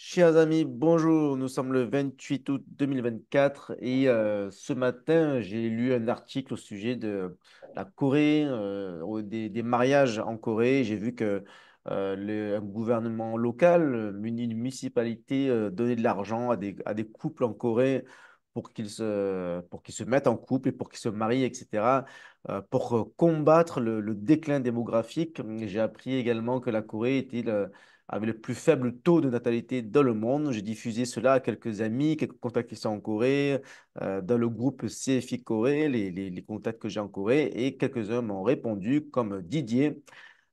Chers amis, bonjour. Nous sommes le 28 août 2024 et ce matin, j'ai lu un article au sujet de la Corée, des mariages en Corée. J'ai vu que un gouvernement local, une municipalité, donnait de l'argent à des couples en Corée pour qu'ils se mettent en couple et pour qu'ils se marient, etc., pour combattre le déclin démographique. J'ai appris également que la Corée était avait le plus faible taux de natalité dans le monde. J'ai diffusé cela à quelques amis, quelques contacts qui sont en Corée, dans le groupe CFI Corée, les contacts que j'ai en Corée, et quelques-uns m'ont répondu, comme Didier.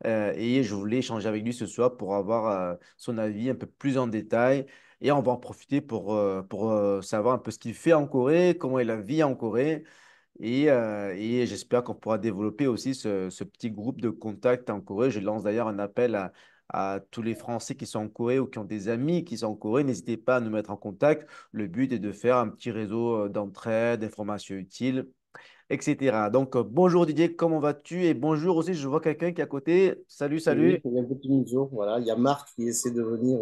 Et je voulais échanger avec lui ce soir pour avoir son avis un peu plus en détail. Et on va en profiter pour savoir un peu ce qu'il fait en Corée, comment il la vit en Corée. Et j'espère qu'on pourra développer aussi ce petit groupe de contacts en Corée. Je lance d'ailleurs un appel à tous les Français qui sont en Corée ou qui ont des amis qui sont en Corée. N'hésitez pas à nous mettre en contact. Le but est de faire un petit réseau d'entraide, d'informations utiles, etc. Donc, bonjour Didier, comment vas-tu? Et bonjour aussi, je vois quelqu'un qui est à côté. Salut, Oui, salut. il y a un petit museau. Voilà, il y a Marc qui essaie de venir.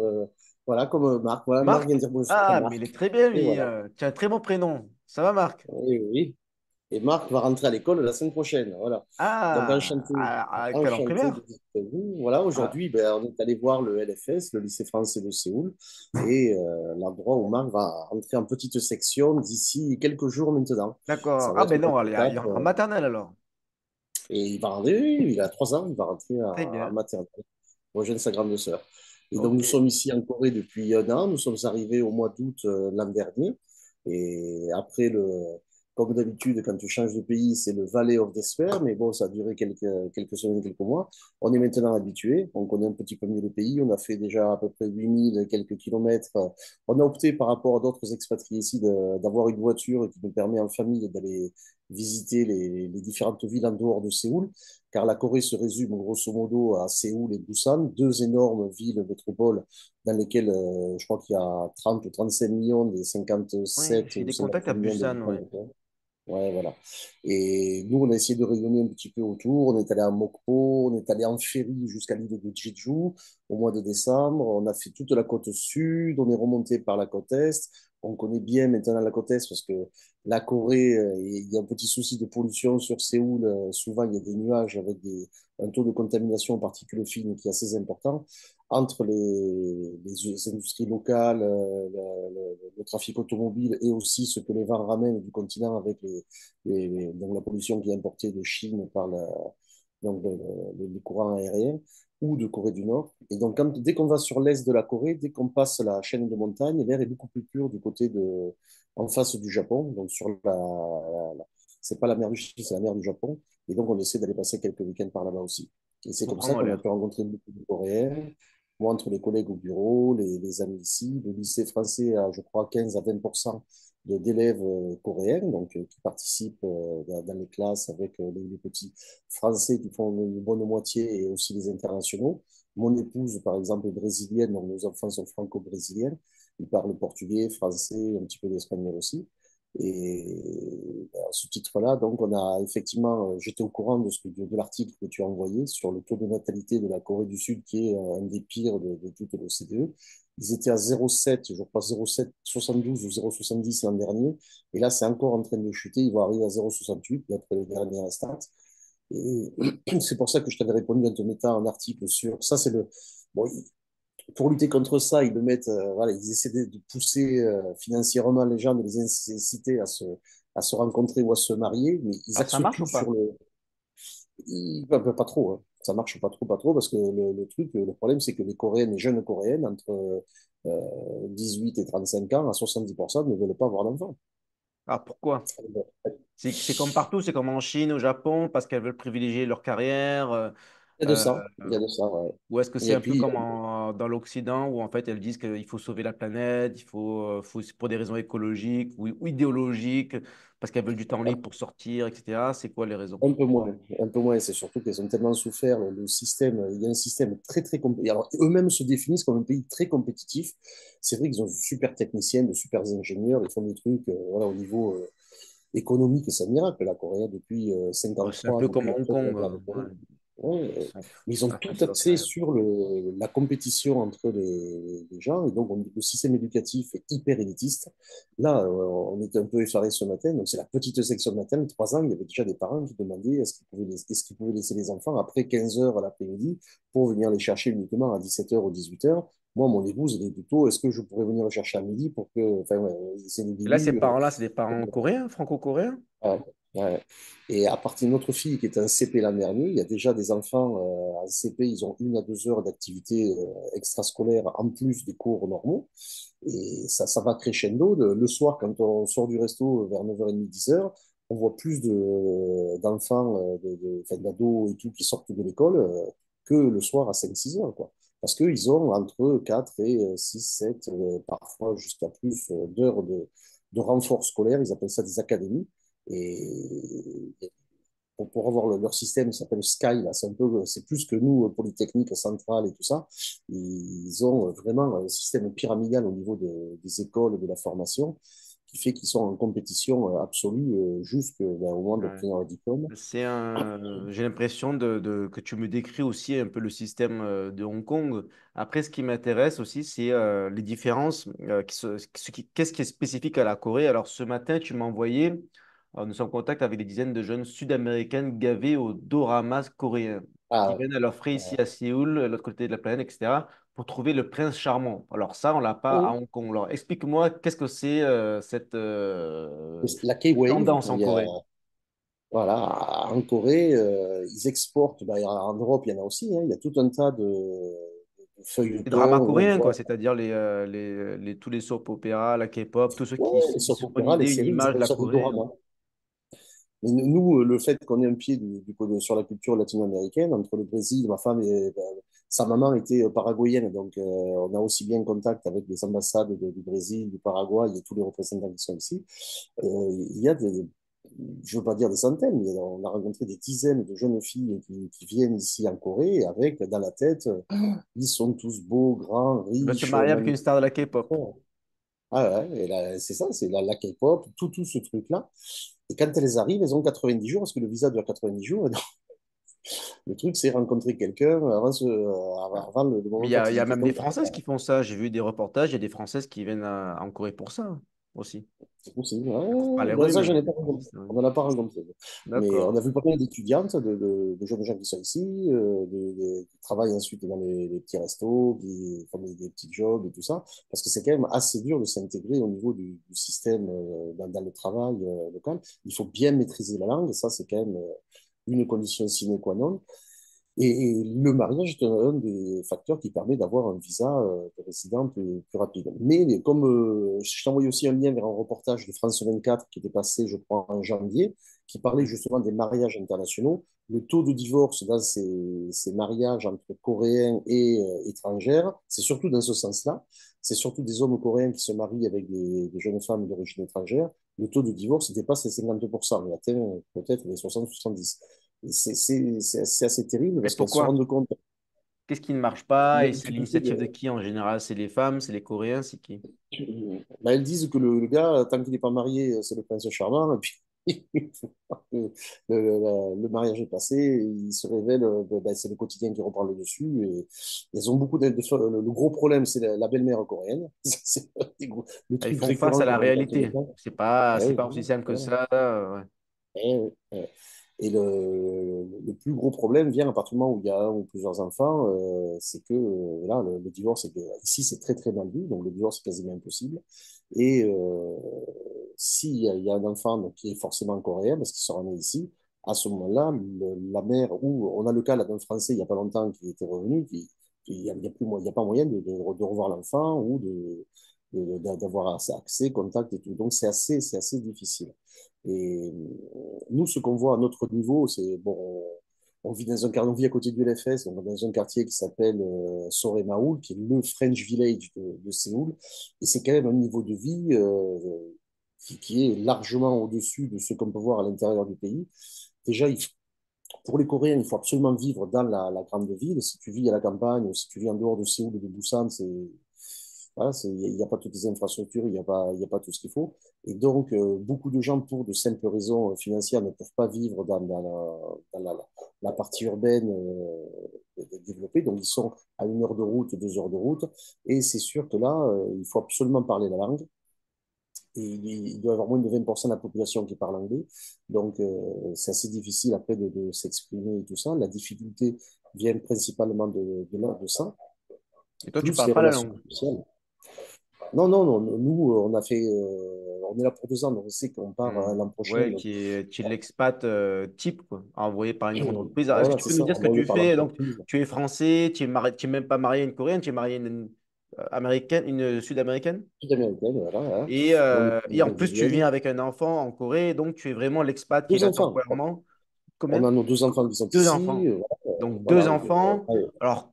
Voilà, comme Marc. Voilà, Marc vient Marc? dire bonjour à Ah, mais il est Marc. très bien, Et lui. voilà. Tu as un très bon prénom. Ça va, Marc? Oui, oui. Et Marc va rentrer à l'école la semaine prochaine. Voilà. Donc, Ah, enchanté, quelle en enchanté de primaire? discuter avec vous. Voilà, Ah, aujourd'hui, ben, on est allé voir le LFS, le lycée français de Séoul, et l'endroit où Marc va rentrer en petite section d'ici quelques jours maintenant. Ça d'accord. va Ah, être ben une non, il étape. y a en maternelle alors. Et il va rentrer, oui, il a 3 ans, il va rentrer Très en bien. maternelle, rejoindre sa grande sœur. Et donc, nous Ok. sommes ici en Corée depuis un an. Nous sommes arrivés au mois d'août l'an dernier. Et après, comme d'habitude, quand tu changes de pays, c'est le Valley of Despair. Mais bon, ça a duré quelques semaines, quelques mois. On est maintenant habitué. On connaît un petit peu mieux le pays. On a fait déjà à peu près 8000 quelques kilomètres. On a opté par rapport à d'autres expatriés ici d'avoir une voiture qui nous permet en famille d'aller visiter les différentes villes en dehors de Séoul, car la Corée se résume grosso modo à Séoul et Busan, deux énormes villes métropoles dans lesquelles je crois qu'il y a 30 ou 35 millions des Oui, 57 j'ai ou des contacts à 58 millions Busan, d'habitants. ouais. Ouais, voilà. Et nous, on a essayé de rayonner un petit peu autour. On est allé à Mokpo, on est allé en ferry jusqu'à l'île de Jeju au mois de décembre. On a fait toute la côte sud, on est remonté par la côte est. On connaît bien maintenant la côte est parce que la Corée, il y a un petit souci de pollution sur Séoul. Souvent, il y a des nuages avec un taux de contamination en particules fines qui est assez important entre les industries locales, le trafic automobile et aussi ce que les vents ramènent du continent avec donc la pollution qui est importée de Chine par donc les courants aériens ou de Corée du Nord. Et donc, dès qu'on va sur l'est de la Corée, dès qu'on passe la chaîne de montagne, l'air est beaucoup plus pur en face du Japon, donc sur c'est pas la mer du Chine, c'est la mer du Japon. Et donc, on essaie d'aller passer quelques week-ends par là-bas aussi. Et c'est Pour comme ça prendre qu'on a l'air. pu rencontrer beaucoup de Coréens. Moi, entre les collègues au bureau, les amis ici, le lycée français a, je crois, 15 à 20% d'élèves coréens donc, qui participent dans les classes avec les petits français qui font une bonne moitié et aussi les internationaux. Mon épouse, par exemple, est brésilienne, donc nos enfants sont franco-brésiliens. Ils parlent portugais, français, un petit peu d'espagnol aussi. Et à ce titre-là, donc, on a effectivement, j'étais au courant de l'article que tu as envoyé sur le taux de natalité de la Corée du Sud, qui est un des pires de toute l'OCDE. Ils étaient à 0,7, je crois 0,772 ou 0,70 l'an dernier. Et là, c'est encore en train de chuter. Ils vont arriver à 0,68 d'après les dernières stats. Et c'est pour ça que je t'avais répondu en te mettant un article sur ça. Bon, pour lutter contre ça, ils le mettent, voilà, ils essaient de pousser financièrement les gens, de les inciter à se rencontrer ou à se marier, mais ils Alors, ça axent marche tout ou sur pas? pas trop, hein. Ça marche pas trop, parce que le truc, le problème, c'est que les Coréennes, les jeunes Coréennes, entre 18 et 35 ans, à 70%, ne veulent pas avoir d'enfants. Alors, pourquoi? C'est comme partout, c'est comme en Chine, au Japon, parce qu'elles veulent privilégier leur carrière. Il y a de Euh, ça, il y a de ça, ouais. ou est-ce que c'est Et un peu puis, comme dans l'Occident, où en fait elles disent qu'il faut sauver la planète, pour des raisons écologiques ou idéologiques, parce qu'elles veulent du temps libre pour sortir, etc. C'est quoi les raisons? un peu moins, un peu moins. C'est surtout qu'ils ont tellement souffert. Le système, il y a un système très, très compétitif. Alors, eux-mêmes se définissent comme un pays très compétitif. C'est vrai qu'ils ont de super techniciens, de super ingénieurs. Ils font des trucs voilà, au niveau économique, c'est un miracle. La Corée, depuis Bon, c'est un 53, peu depuis comme la Hong première Kong. guerre de Corée. Ouais. Ouais, Ils mais ils ont ah, tout ça doit axé faire. sur la compétition entre les gens, et donc le système éducatif est hyper élitiste. Là, on était un peu effarés ce matin, donc c'est la petite section de matin, 3 ans, il y avait déjà des parents qui demandaient est-ce qu'ils pouvaient laisser les enfants après 15 heures à l'après-midi pour venir les chercher uniquement à 17 heures ou 18 heures. Moi, mon épouse, elle est plutôt, est-ce que je pourrais venir le chercher à midi pour que, enfin, ouais, c'est le Et là, ces début. parents-là, c'est des parents coréens, franco-coréens? Ouais, ouais. Et à partir de notre fille qui est en CP l'an dernier, il y a déjà des enfants en CP, ils ont 1 à 2 heures d'activité extrascolaire en plus des cours normaux. Et ça va crescendo. Le soir, quand on sort du resto vers 9h30, 10 heures, on voit plus d'enfants, enfin, d'ados et tout qui sortent de l'école que le soir à 5 6 heures, quoi. Parce qu'ils ont entre 4 et 6 7 parfois jusqu'à plus d'heures de renfort scolaire. Ils appellent ça des académies. Et pour avoir leur système, ça s'appelle Sky, là, c'est plus que nous, Polytechnique Centrale et tout ça. Ils ont vraiment un système pyramidal au niveau des écoles, de la formation, qui fait qu'ils sont en compétition absolue jusqu'au moment Ouais. d'obtenir leur diplôme. J'ai l'impression que tu me décris aussi un peu le système de Hong Kong. Après, ce qui m'intéresse aussi, c'est les différences. Qu'est-ce qui est spécifique à la Corée? Alors, ce matin, tu m'as envoyé, nous sommes en contact avec des dizaines de jeunes sud-américaines gavées aux doramas coréens qui Ah, viennent à leurs frais ici à Séoul, de l'autre côté de la planète, etc., pour trouver le prince charmant. Alors, ça, on l'a pas à oui. Hong Kong. Alors, explique-moi, qu'est-ce que c'est cette La K-Wave, tendance en Corée? voilà, en Corée, ils exportent, ben, en Europe, il y en a aussi, hein, il y a tout un tas de Les dramas feuilletons où on coréens, quoi, voit c'est-à-dire tous les soap opéras, la K-pop, tous ceux ouais, les qui soap se font une opéras, les idée, une séries, ils image de appellent la ça des Corée. doramas. Mais nous, le fait qu'on ait un pied sur la culture latino-américaine, entre le Brésil, ma femme et ben, sa maman était paraguayenne, donc on a aussi bien contact avec les ambassades du Brésil, du Paraguay et tous les représentants qui sont ici. Il y a je ne veux pas dire des centaines, mais on a rencontré des dizaines de jeunes filles qui viennent ici en Corée avec dans la tête, ils sont tous beaux, grands, Ils veulent se riches, marier avec une magnifiques. star de la K-pop. Ah ouais, et là, c'est ça, c'est la K-pop, tout ce truc-là. Et quand elles arrivent, elles ont 90 jours, parce que le visa dure 90 jours. Et donc, le truc, c'est rencontrer quelqu'un avant le Mais moment de il y a fatidique. Et même des donc, Françaises qui font ça. J'ai vu des reportages, il y a des Françaises qui viennent en Corée pour ça aussi. c'est possible. Elles courent pas Ouais, les ben rues, ça, mais il j'en y a ai des pas rencontré. Françaises, ouais. On n'en a pas rencontré. Mais on D'accord. a vu pas mal d'étudiantes, de jeunes gens qui sont ici, qui travaillent ensuite dans les petits restos, qui font des petits jobs et tout ça. Parce que c'est quand même assez dur de s'intégrer au niveau du système dans le travail local. Il faut bien maîtriser la langue, et ça, c'est quand même une condition sine qua non. Et le mariage est un des facteurs qui permet d'avoir un visa de résident plus rapide. Mais comme je t'ai envoyé aussi un lien vers un reportage de France 24 qui était passé, je crois, en janvier, qui parlait Mm. justement des mariages internationaux, le taux de divorce dans ces mariages entre Coréens et étrangères, c'est surtout dans ce sens-là. C'est surtout des hommes coréens qui se marient avec des jeunes femmes d'origine étrangère. Le taux de divorce dépasse les 50%, il atteint peut-être les 60-70. C'est assez terrible Mais parce qu'elles se pourquoi? rendent compte. Qu'est-ce qui ne marche pas? Et Mais c'est tu disais, l'initiative de qui en général? C'est les femmes, c'est les Coréens, c'est qui? bah, elles disent que le gars, tant qu'il n'est pas marié, c'est le prince charmant. Et puis, une fois que le mariage est passé, il se révèle, ben, c'est le quotidien qui reprend le dessus. Et elles ont beaucoup le gros problème, c'est la belle-mère coréenne. C'est le Ils truc font face récurrent à la qu'on rencontre tout le réalité. temps. Eh C'est oui, pas aussi simple que voilà. ça. Ouais. Ouais. Et le plus gros problème vient à partir du moment où il y a un ou plusieurs enfants, c'est que là, le divorce, ici, c'est très très mal vu, donc le divorce est quasiment impossible. Et s'il y a un enfant donc, qui est forcément coréen, parce qu'il sera né ici, à ce moment-là, la mère, ou on a le cas là d'un Français il n'y a pas longtemps qui était revenu, il n'y a, il y a pas moyen de revoir l'enfant ou d'avoir accès, contact et tout. Donc c'est assez difficile. Et nous, ce qu'on voit à notre niveau, c'est, bon, on vit dans un quartier, on vit à côté du LFS, donc dans un quartier qui s'appelle Soremaul, qui est le French Village de Séoul. Et c'est quand même un niveau de vie qui est largement au-dessus de ce qu'on peut voir à l'intérieur du pays. Déjà, pour les Coréens, il faut absolument vivre dans la grande ville. Si tu vis à la campagne ou si tu vis en dehors de Séoul ou de Busan, Voilà, il n'y a pas toutes les infrastructures, il y a pas tout ce qu'il faut. Et donc, beaucoup de gens, pour de simples raisons financières, ne peuvent pas vivre la partie urbaine développée. Donc, ils sont à 1 heure de route, 2 heures de route. Et c'est sûr que là, il faut absolument parler la langue. Et il doit y avoir moins de 20% de la population qui parle anglais. Donc, c'est assez difficile après de s'exprimer et tout ça. La difficulté vient principalement de ça, Et toi, tu plus parles les pas la relations langue. sociales. Non, non, non. Nous, on est là pour 2 ans, donc on sait qu'on part Hmm. l'an prochain. Ouais, Donc, qui est l'expat type, quoi, envoyé par une grande entreprise. Alors, est-ce que voilà, tu c'est peux nous ça, dire ce que envoyé tu par fais? Donc, l'entreprise. tu es français, tu es même pas marié à une Coréenne, tu es marié à une Américaine, une Sud-Américaine. Sud-américaine, voilà, hein. Et, Donc, euh, et en plus, tu viens brésilienne. avec un enfant en Corée, donc tu es vraiment l'expat qui est Deux là enfants. temporairement. On Combien? a nos 2 enfants qui sont Deux ici. enfants. Donc, deux Voilà, enfants. ouais. Alors,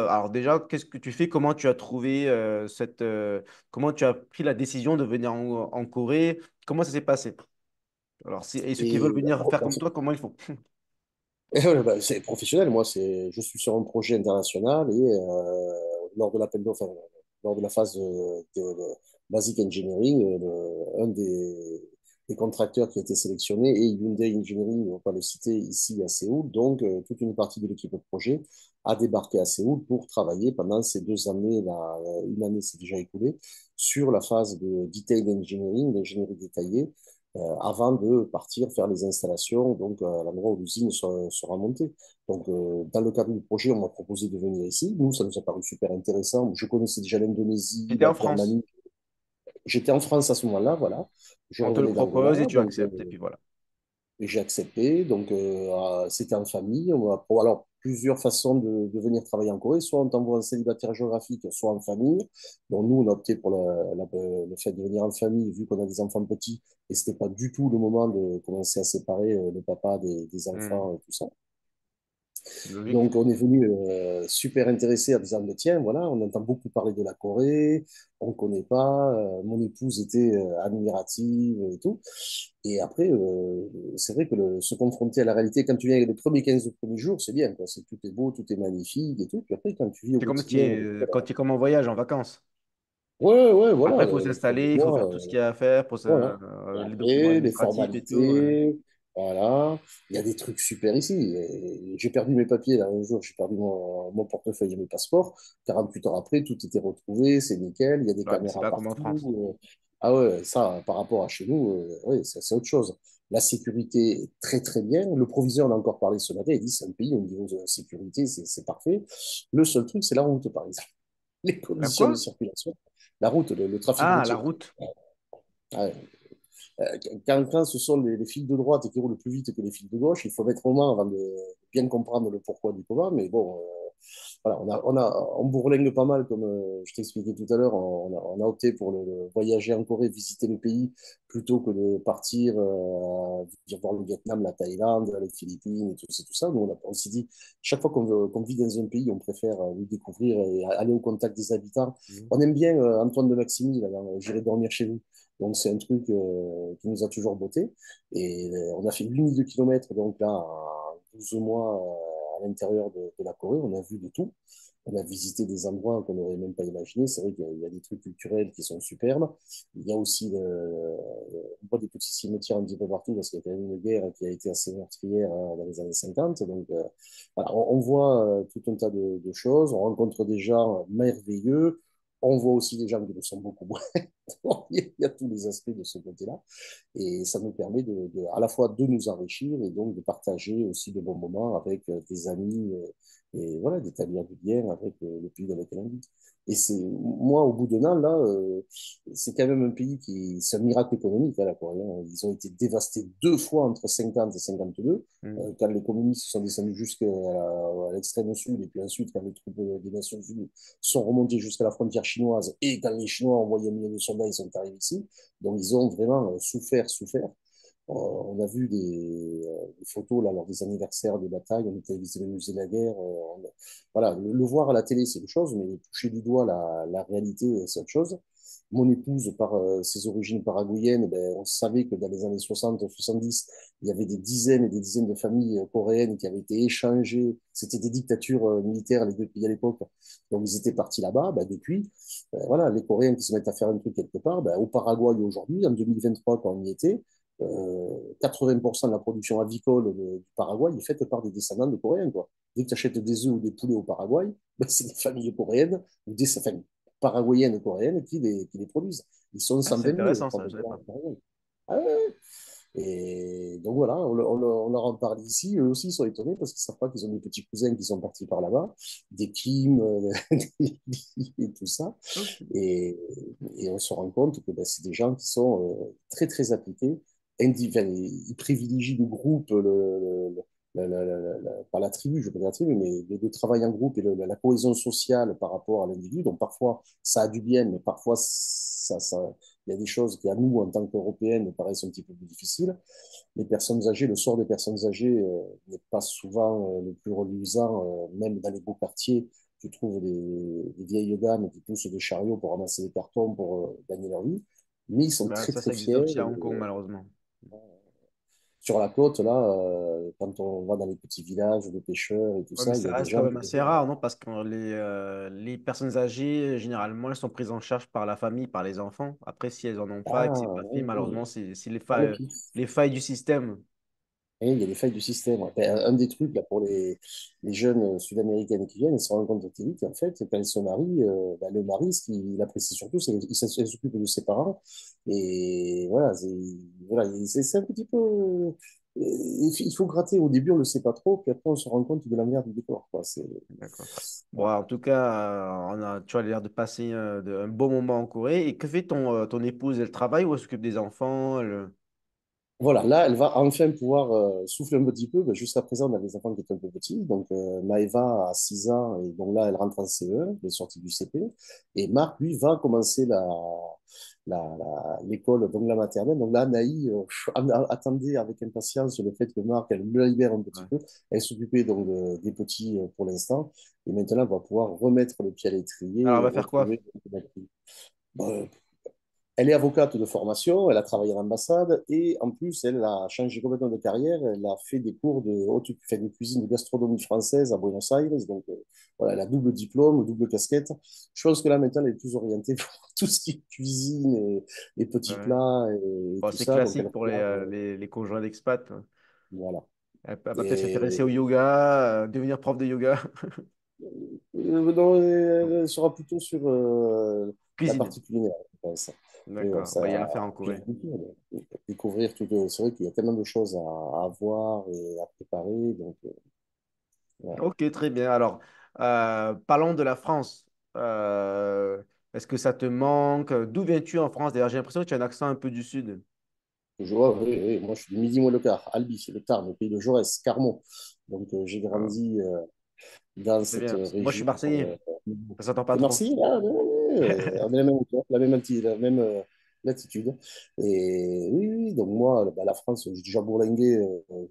alors déjà, qu'est-ce que tu fais? Comment tu as trouvé comment tu as pris la décision de venir en Corée? Comment ça s'est passé? Alors, et ceux qui veulent Et venir faire comme toi, comment ils font? Et voilà, bah, c'est professionnel. Moi, je suis sur un projet international et lors de l'appel d'offres, enfin, lors de la phase de Basic Engineering, un des contracteurs qui a été sélectionné est Hyundai Engineering, on va pas le citer ici à Séoul. Donc, toute une partie de l'équipe de projet a débarqué à Séoul pour travailler pendant ces 2 années, là, une année s'est déjà écoulée, sur la phase de Detail Engineering, d'ingénierie détaillée avant de partir faire les installations donc à l'endroit où l'usine sera montée. Donc, dans le cadre du projet, on m'a proposé de venir ici. Nous, ça nous a paru super intéressant. Je connaissais déjà l'Indonésie, J'étais la en France. Birmanie. J'étais en France à ce moment-là, voilà. Je On te le revenais propose et d'Angola, tu donc acceptes. Et puis voilà. j'ai accepté. Donc, c'était en famille. Alors, plusieurs façons de venir travailler en Corée. Soit on t'envoie un célibataire géographique, soit en famille. Donc, nous, on a opté pour le fait de venir en famille, vu qu'on a des enfants petits. Et c'était pas du tout le moment de commencer à séparer le papa des Hmm. enfants et tout ça. Logique. Donc, on est venu super intéressé en disant, mais tiens, voilà, on entend beaucoup parler de la Corée, on ne connaît pas. Mon épouse était admirative et tout. Et après, c'est vrai que se confronter à la réalité, quand tu viens les premiers 15 premiers jours, c'est bien, quoi. Tout est beau, tout est magnifique et tout. Puis après, quand tu vis au C'est comme si quotidien, quand tu es comme en voyage, en vacances. ouais, ouais, Après, voilà, il faut fin de s'installer, il faut faire mois, tout ce qu'il y a à faire pour voilà. Et les documents après, les administratifs et tout. formalités, voilà. Il y a des trucs super ici. Et j'ai perdu mes papiers, là, un jour, j'ai perdu mon portefeuille et mes passeports. 48 heures après, tout était retrouvé, c'est nickel, il y a des Ouais, mais c'est caméras pas comme en partout. France. Ah ouais, ça, par rapport à chez nous, ouais, c'est autre chose. La sécurité est très, très bien. Le proviseur en a encore parlé ce matin, il dit c'est un pays au niveau de la sécurité, c'est parfait. Le seul truc, c'est la route, par exemple. Les La conditions de quoi? circulation. La route, le trafic Ah, la routier. route. Ouais. Quand ce sont les fils de droite qui roulent plus vite que les fils de gauche, il faut mettre au moins avant de bien comprendre le pourquoi du comment. Mais bon, voilà, on bourlingue pas mal, comme je t'expliquais tout à l'heure. On a opté pour voyager en Corée, visiter le pays, plutôt que de partir voir le Vietnam, la Thaïlande, les Philippines et tout ça. Nous, on s'est dit, chaque fois qu'on vit dans un pays, on préfère le découvrir et aller au contact des habitants. Mhm. On aime bien Antoine de Maximi, là, dans J'irai dormir chez vous. Donc, c'est un truc qui nous a toujours botté. Et on a fait 8000 kilomètres, donc là, en 12 mois à l'intérieur de la Corée. On a vu de tout. On a visité des endroits qu'on n'aurait même pas imaginé. C'est vrai qu'il y a des trucs culturels qui sont superbes. Il y a aussi, on voit des petits cimetières un petit peu partout parce qu'il y a quand même une guerre qui a été assez meurtrière dans les années 50. Donc, voilà, on voit tout un tas de choses. On rencontre des gens merveilleux. On voit aussi des gens qui le sont beaucoup moins. Il y a tous les aspects de ce côté-là. Et ça nous permet à la fois de nous enrichir et donc de partager aussi de bons moments avec des amis et voilà, d'établir du lien avec le pays dans lequel on vit. Et moi, au bout d'un an, là, c'est quand même un pays c'est un miracle économique, hein, la Corée, hein. Ils ont été dévastés 2 fois entre 50 et 52, Mhm. quand les communistes sont descendus jusqu'à l'extrême sud, et puis ensuite, quand les troupes des Nations Unies sont remontées jusqu'à la frontière chinoise, et quand les Chinois ont envoyé 1 million de soldats, ils sont arrivés ici. Donc, ils ont vraiment souffert, souffert. On a vu des photos là, lors des anniversaires des batailles, on était visiter le musée de la guerre. Voilà, le voir à la télé, c'est une chose, mais toucher du doigt la réalité, c'est autre chose. Mon épouse, par ses origines paraguayennes, ben, on savait que dans les années 60-70, il y avait des dizaines et des dizaines de familles coréennes qui avaient été échangées. C'était des dictatures militaires, les deux pays à l'époque. Donc, ils étaient partis là-bas. Ben, depuis, voilà, les Coréens qui se mettent à faire un truc quelque part, ben, au Paraguay aujourd'hui, en 2023, quand on y était, 80% de la production avicole du Paraguay est faite par des descendants de Coréens, quoi. Dès que tu achètes des œufs ou des poulets au Paraguay, ben, c'est des familles coréennes ou des familles paraguayennes coréennes qui les produisent. Ils sont Ah, c'est 120 000, intéressant ça, je savais probablement, pas. au Paraguay. Ah ouais. Et donc voilà, on leur en parle ici. Eux aussi sont étonnés parce qu'ils savent pas qu'ils ont des petits cousins qui sont partis par là-bas, des Kim, et tout ça. Ok. Et, et on se rend compte que ben, c'est des gens qui sont très, très appliqués. Enfin, ils privilégient le groupe, pas la tribu, je ne veux pas dire la tribu, mais le travail en groupe et la cohésion sociale par rapport à l'individu. Donc parfois, ça a du bien, mais parfois, il y a des choses qui, à nous, en tant qu'Européennes, nous paraissent un petit peu plus difficiles. Les personnes âgées, le sort des personnes âgées n'est pas souvent le plus reluisant, même dans les beaux quartiers. Tu trouves des vieilles dames qui poussent des chariots pour ramasser des cartons pour gagner leur vie. Mais ils sont Bah, très, ça très existe fiers. aussi à Hong Kong, malheureusement. Sur la côte, là, quand on va dans les petits villages de pêcheurs et tout Ouais, mais ça, il y ça a des reste quand gens même qui... assez rare, non? Parce que les personnes âgées, généralement, elles sont prises en charge par la famille, par les enfants. Après, si elles en ont pas et que c'est Ah, pas fait, oui, oui, malheureusement, c'est tant pis. les failles du système. Et il y a des failles du système. Ouais. Ben, un des trucs là, pour les jeunes sud-américaines qui viennent, ils se rendent compte très vite, en fait, quand ils se marient, ben, le mari, ce qu'il apprécie surtout, c'est qu'il s'occupe de ses parents. Et voilà, voilà, c'est un petit peu. Il faut gratter. Au début, on ne le sait pas trop, puis après, on se rend compte de la merde du décor. Quoi. D'accord. Bon, en tout cas, tu as l'air de passer un beau moment en Corée. Et que fait ton épouse? Elle travaille ou elle s'occupe des enfants? Voilà, là, elle va enfin pouvoir souffler un petit peu. Ben, jusqu'à présent, on a des enfants qui étaient un peu petits. Donc, Maëva a 6 ans, et donc là, elle rentre en CE1, elle est sortie du CP. Et Marc, lui, va commencer l'école, donc la maternelle. Donc là, Naï attendait avec impatience le fait que Marc, elle le libère un petit Ouais. peu. Elle s'occupait donc des petits pour l'instant. Et maintenant, elle va pouvoir remettre le pied à l'étrier Alors, elle et va faire quoi? retrouver elle est avocate de formation, elle a travaillé à l'ambassade et en plus, elle a changé complètement de carrière. Elle a fait des cours fait de cuisine de gastronomie française à Buenos Aires. Donc, voilà, elle a double diplôme, double casquette. Je pense que là, maintenant, elle est plus orientée pour tout ce qui est cuisine et petits Ouais. plats et Bon, tout c'est ça. Donc, elle classique va pour pouvoir, les conjoints d'expat. voilà. Elle va peut-être s'intéresser au Et yoga, devenir prof de yoga. non, elle sera plutôt sur la Cuisine. partie culinaire, je pense. Mais bon, D'accord. ça, Bah, il y a à faire en puis Corée. découvrir tout. C'est vrai qu'il y a tellement de choses à voir et à préparer. Donc, voilà. Ok, très bien. Alors, parlons de la France. Euh, Est-ce que ça te manque? D'où viens-tu en France? D'ailleurs, j'ai l'impression que tu as un accent un peu du sud. Je vois, oui, oui, moi, je suis du Midi moins le quart, Albi, c'est le Tarn, le pays de Jaurès, Carmont. Donc, j'ai Euh, grandi dans c'est cette bien. Parce que moi, je suis région. Marseillais. Ça s'entend pas T'es trop. Marseillais, là? On est la même, la même latitude. Et oui, oui, donc moi, bah, la France, j'ai déjà bourlingué.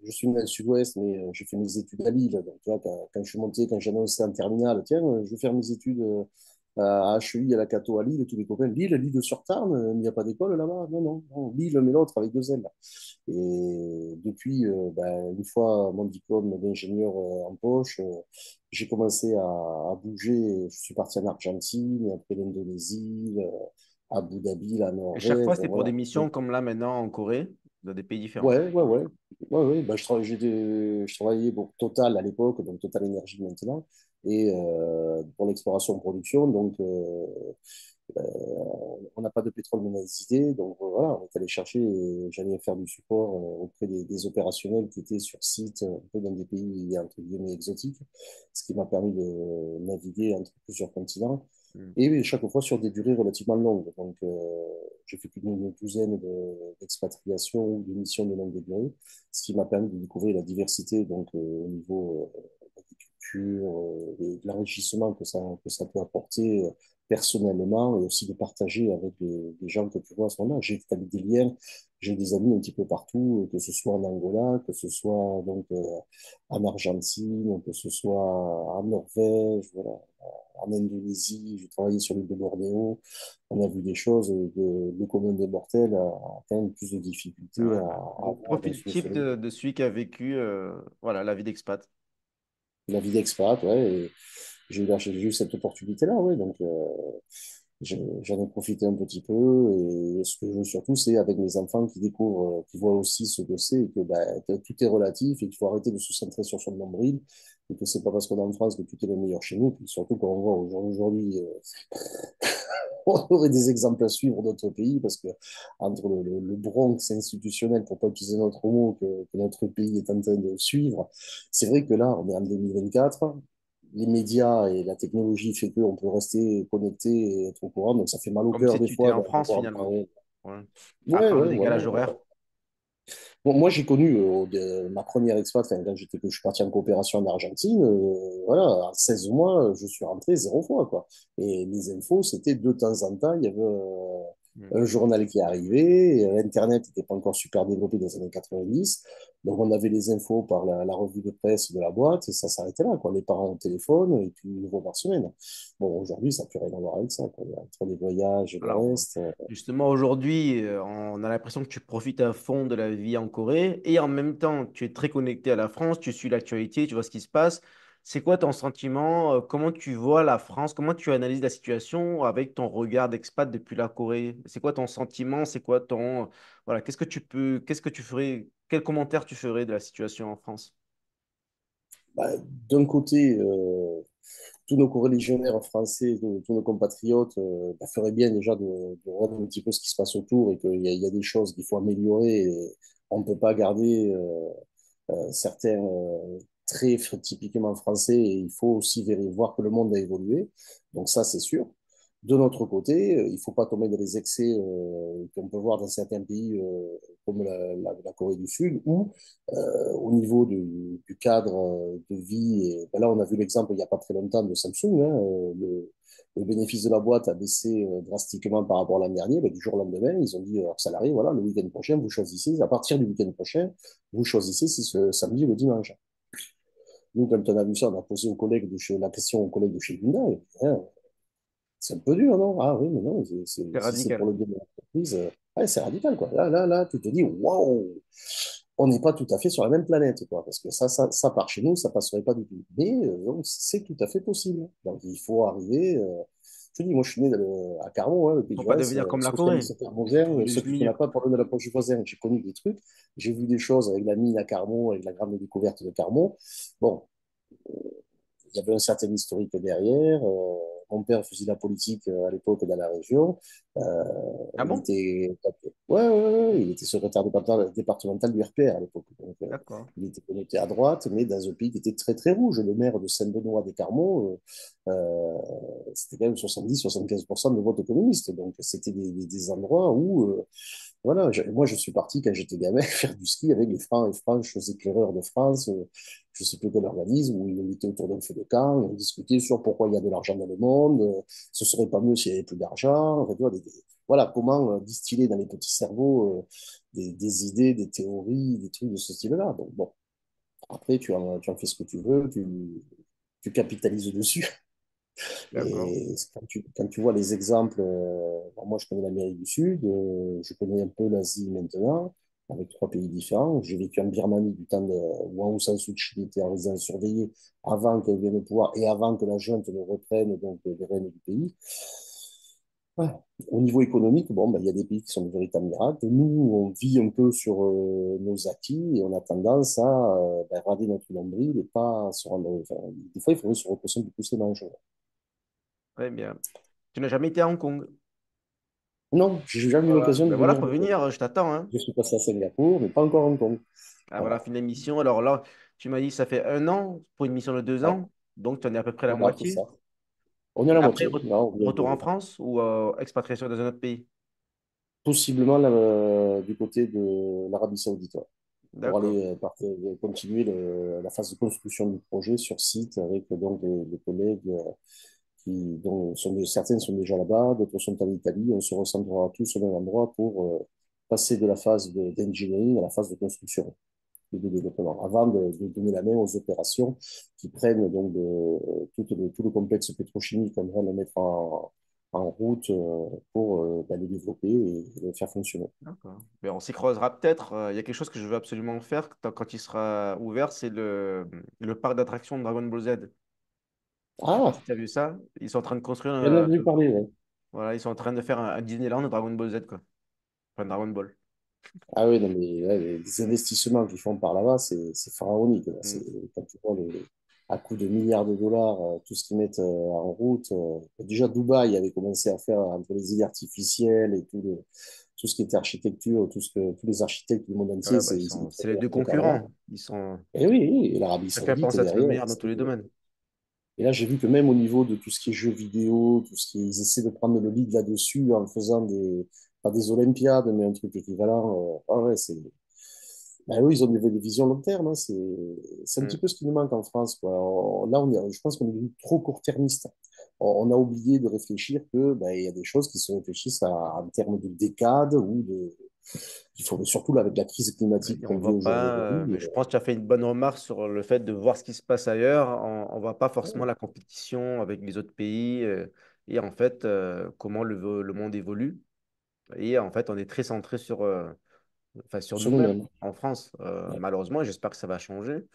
Je suis né dans le sud-ouest, mais j'ai fait mes études à Lille. Donc, tu vois, quand je suis monté, quand j'ai annoncé en terminale, tiens, je vais faire mes études à HEI, à la Cato à Lille, tous les copains, Lille-sur-Tarn, il n'y a pas d'école là-bas? Non, non, non, Lille, mais l'autre avec deux L. Et depuis, ben, une fois mon diplôme d'ingénieur en poche, j'ai commencé à bouger. Je suis parti en Argentine, et après l'Indonésie, Abu Dhabi, la Et chaque fois, Norvège, c'était pour voilà. des missions comme là maintenant en Corée, dans des pays différents. Ouais, ouais, ouais. Ouais, ouais. Bah, je travaillais pour Total à l'époque, donc Total Énergie maintenant, et pour l'exploration-production. Donc, on n'a pas de pétrole dans les idées, donc voilà, on est allé chercher, et j'allais faire du support auprès des opérationnels qui étaient sur site, un peu dans des pays entre guillemets exotiques, ce qui m'a permis de naviguer entre plusieurs continents, Hmm. et oui, chaque fois sur des durées relativement longues. Donc, j'ai fait plus d'une douzaine d'expatriations ou de missions de longue durée, ce qui m'a permis de découvrir la diversité donc, au niveau de l'agriculture, et de l'enrichissement que ça peut apporter personnellement et aussi de partager avec des gens que tu vois à ce moment-là. J'ai établi des liens, j'ai des amis un petit peu partout, que ce soit en Angola, que ce soit donc en Argentine, que ce soit en Norvège, voilà, en Indonésie, j'ai travaillé sur l'île de Bornéo. On a vu des choses que le commun des mortels a quand même plus de difficultés Voilà. à Donc, avoir profil sous le type soleil. de celui qui a vécu voilà, la vie d'expat. La vie d'expat, ouais, et j'ai eu cette opportunité-là, ouais, donc j'en ai profité un petit peu, et ce que je veux surtout, c'est avec mes enfants qui découvrent, qui voient aussi ce que c'est, et que bah, tout est relatif, et qu'il faut arrêter de se centrer sur son nombril, et que c'est pas parce qu'on est en France que tout est le meilleur chez nous, puis surtout quand on voit aujourd'hui, on aurait des exemples à suivre d'autres pays, parce que entre le Bronx institutionnel, pour pas utiliser notre mot, que notre pays est en train de suivre, c'est vrai que là, on est en 2024, les médias et la technologie fait qu'on peut rester connecté et être au courant, donc ça fait mal au Comme cœur si des tu étais fois en France d'avoir... finalement. Ouais. À Ouais, part le ouais, voilà. décalage horaire. Bon, moi, j'ai connu ma première expat, enfin, quand je suis parti en coopération en Argentine, voilà, en 16 mois, je suis rentré 0 fois, quoi. Et les infos, c'était de temps en temps, il y avait un Mhm. journal qui arrivait, et Internet n'était pas encore super développé dans les années 90, donc on avait les infos par la revue de presse de la boîte, et ça s'arrêtait là, quoi. Les parents au téléphone, et puis une fois par semaine. Bon, aujourd'hui, ça n'a plus rien à voir avec ça, quoi. Entre les voyages et le Alors, reste. justement, aujourd'hui, on a l'impression que tu profites à fond de la vie en Corée et en même temps, tu es très connecté à la France, tu suis l'actualité, tu vois ce qui se passe. C'est quoi ton sentiment? Comment tu vois la France? Comment tu analyses la situation avec ton regard d'expat depuis la Corée? C'est quoi ton sentiment? C'est quoi ton... Voilà, qu'est-ce que tu ferais, quel commentaire tu ferais de la situation en France? Bah, d'un côté, tous nos coreligionnaires français, tous nos compatriotes, bah, feraient bien déjà de regarder un petit peu ce qui se passe autour et qu'il y a des choses qu'il faut améliorer. Et on ne peut pas garder certains traits typiquement français et il faut aussi voir que le monde a évolué. Donc ça, c'est sûr. De notre côté, il ne faut pas tomber dans les excès qu'on peut voir dans certains pays comme la Corée du Sud, où au niveau du cadre de vie, et ben là on a vu l'exemple il n'y a pas très longtemps de Samsung, hein, le bénéfice de la boîte a baissé drastiquement par rapport à l'an dernier. Ben, du jour au lendemain, ils ont dit aux salariés, voilà, le week-end prochain, vous choisissez, à partir du week-end prochain, vous choisissez si ce samedi ou le dimanche. Nous, quand on a vu ça, on a posé la question aux collègues de chez Hyundai. Hein, c'est un peu dur, non? Ah oui, mais non, C'est si c'est pour radical. le bien de l'entreprise, ouais, c'est radical, quoi. Là, tu te dis, waouh, on n'est pas tout à fait sur la même planète, quoi. Parce que ça part chez nous, ça passerait pas du tout. Mais donc, c'est tout à fait possible. Donc, il faut arriver. Je te dis, moi, je suis né à Carmont, hein, le Il ne Pays faut du pas Reste, devenir comme la Corée. socialiste Il faut carmontain, ce juste qui n'a venir. pas pour de la poche du voisin. J'ai connu des trucs, j'ai vu des choses avec la mine à Carmont, avec la grande découverte de Carmont. Bon, il y avait un certain historique derrière. Mon père faisait de la politique à l'époque dans la région. Euh, Ah il bon? était, ouais, il était secrétaire départemental du RPR à l'époque. Donc, D'accord. il était connecté à droite, mais dans un pays qui était très, très rouge. Le maire de Saint-Benoît-des-Carmaux, c'était quand même 70-75% de vote communiste. Donc, c'était des endroits où voilà, moi je suis parti quand j'étais gamin faire du ski avec les franches éclaireurs de France, je sais plus quel organisme, où ils étaient autour d'un feu de camp, on discutait sur pourquoi il y a de l'argent dans le monde, ce serait pas mieux s'il y avait plus d'argent, en fait, voilà, voilà, comment distiller dans les petits cerveaux des idées, des théories, des trucs de ce style-là. Donc bon, après tu en fais ce que tu veux, tu capitalises dessus. D'accord. Et quand tu vois les exemples, bon, moi je connais l'Amérique du Sud, je connais un peu l'Asie maintenant, avec 3 pays différents. J'ai vécu en Birmanie du temps de où Aung San Suu Kyi était en résidence surveillée avant qu'elle vienne au pouvoir et avant que la junte ne reprenne donc le règne du pays. Ouais. Au niveau économique, bon, ben, il y a des pays qui sont de véritables miracles. Nous, on vit un peu sur nos acquis et on a tendance à ben, regarder notre nombril et pas se rendre. Enfin, des fois, il faudrait se repousser un peu plus les manches. Très bien. Tu n'as jamais été à Hong Kong? Non, j'ai jamais eu Voilà. l'occasion de Ben voilà, venir. faut venir, je t'attends, hein. Je suis passé à Singapour, mais pas encore à Hong Kong. Ah, voilà, Voilà. fin de l'émission. Alors là, tu m'as dit que ça fait 1 an pour une mission de deux Ouais, ans. Donc, tu en es à peu près la voilà, c'est moitié. ça. On est à Et la après, moitié. Là, on vient retour en de, France ou expatriation dans un autre pays? possiblement du côté de l'Arabie Saoudite, ouais, pour D'accord. aller continuer la phase de construction du projet sur site avec donc les collègues dont certaines sont déjà là-bas, d'autres sont en Italie. On se recentrera tous au même endroit pour passer de la phase d'engineering à la phase de construction et de développement, avant de donner la main aux opérations qui prennent donc tout le complexe pétrochimique qu'on va le mettre en route pour le développer et le faire fonctionner. D'accord. Mais on s'y creusera peut-être. Il y a quelque chose que je veux absolument faire quand il sera ouvert, c'est le parc d'attractions de Dragon Ball Z. Je sais pas Ah, si tu as vu ça. Ils sont en train de construire j'en ai entendu parler, ouais. voilà, ils sont en train de faire un Disneyland de Dragon Ball Z, quoi. Enfin, Dragon Ball. Ah oui, non, mais ouais, les investissements qu'ils font par là-bas, c'est pharaonique, là. Mm. Quand tu vois à coût de milliards de dollars, tout ce qu'ils mettent en route. Déjà, Dubaï avait commencé à faire entre les îles artificielles et tout ce qui était architecture, tous les architectes du monde entier, Ouais, bah, ils c'est prennent les leur deux truc à là-bas. concurrents. Ils sont. Et oui, oui, et l'Arabie Chacun Saoudite pense être le derrière. meilleur dans tous les domaines. Et là, j'ai vu que même au niveau de tout ce qui est jeux vidéo, tout ce qui, ils essaient de prendre le lead là-dessus en faisant pas des Olympiades, mais un truc équivalent. Ah ouais, ben oui, ils ont des visions long terme, hein. C'est un petit Mm. peu ce qui nous manque en France, quoi. Là, je pense qu'on est devenu trop court-termiste. On a oublié de réfléchir que, ben, il y a des choses qui se réfléchissent en termes de décades il faut surtout là, avec la crise climatique Et on qu'on vit va pas. aujourd'hui. Mais je pense que tu as fait une bonne remarque sur le fait de voir ce qui se passe ailleurs. On ne voit pas forcément la compétition avec les autres pays et en fait comment le monde évolue. Et en fait, on est très centré enfin, sur sur nous-mêmes nous-mêmes. en France, Ouais. malheureusement, et j'espère que ça va changer.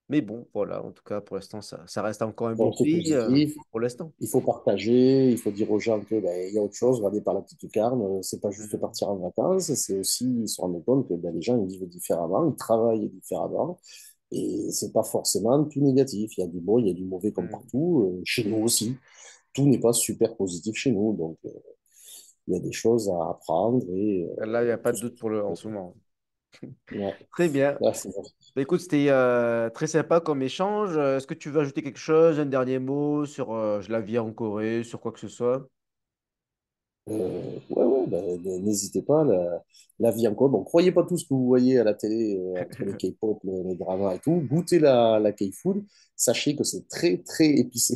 Mais bon, voilà, en tout cas, pour l'instant, ça reste encore un beau Donc, c'est pays positif. pour l'instant. Il faut partager, il faut dire aux gens que ben, il y a autre chose, regarder par la petite carne, c'est pas juste Mhm. partir en vacances, c'est aussi se rendre compte que ben, les gens ils vivent différemment, ils travaillent différemment, et c'est pas forcément tout négatif. Il y a du bon, il y a du mauvais comme Mhm. partout, chez nous aussi. Tout n'est pas super positif chez nous, donc il y a des choses à apprendre et Là, il n'y a pas tout de ce que doute tu en peux. ce moment. Ouais. Très bien. Là, Bah, écoute, c'était très sympa comme échange. Est-ce que tu veux ajouter quelque chose, un dernier mot sur la vie en Corée, sur quoi que ce soit? ouais, ouais, ben, n'hésitez pas. La vie en Corée. Bon, croyez pas tout ce que vous voyez à la télé entre les K-pop, les dramas et tout. Goûtez la K-food. Sachez que c'est très, très épicé.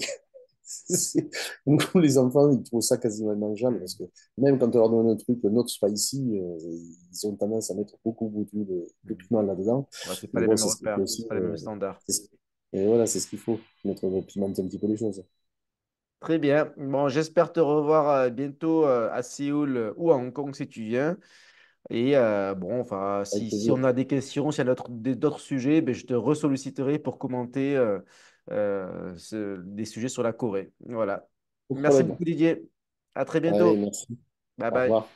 Donc, les enfants, ils trouvent ça quasiment immangeable parce Mhm. que même quand on leur donne un truc not spicy, ils ont tendance à mettre beaucoup de Mhm. piment là-dedans. Ouais, c'est pas Mais les bon, mêmes c'est ce qui fait repères, c'est aussi. pas les mêmes standards. Et voilà, c'est ce qu'il faut. Pimenter un petit peu les choses. Très bien. Bon, j'espère te revoir bientôt à Séoul ou à Hong Kong si tu viens. Et bon, enfin, Avec si plaisir. on a des questions, s'il y a d'autres sujets, ben, je te ressolliciterai pour commenter des sujets sur la Corée. Voilà. Pas de Merci problème. beaucoup, Didier. À très Allez, bientôt. merci. Bye Au bye. revoir.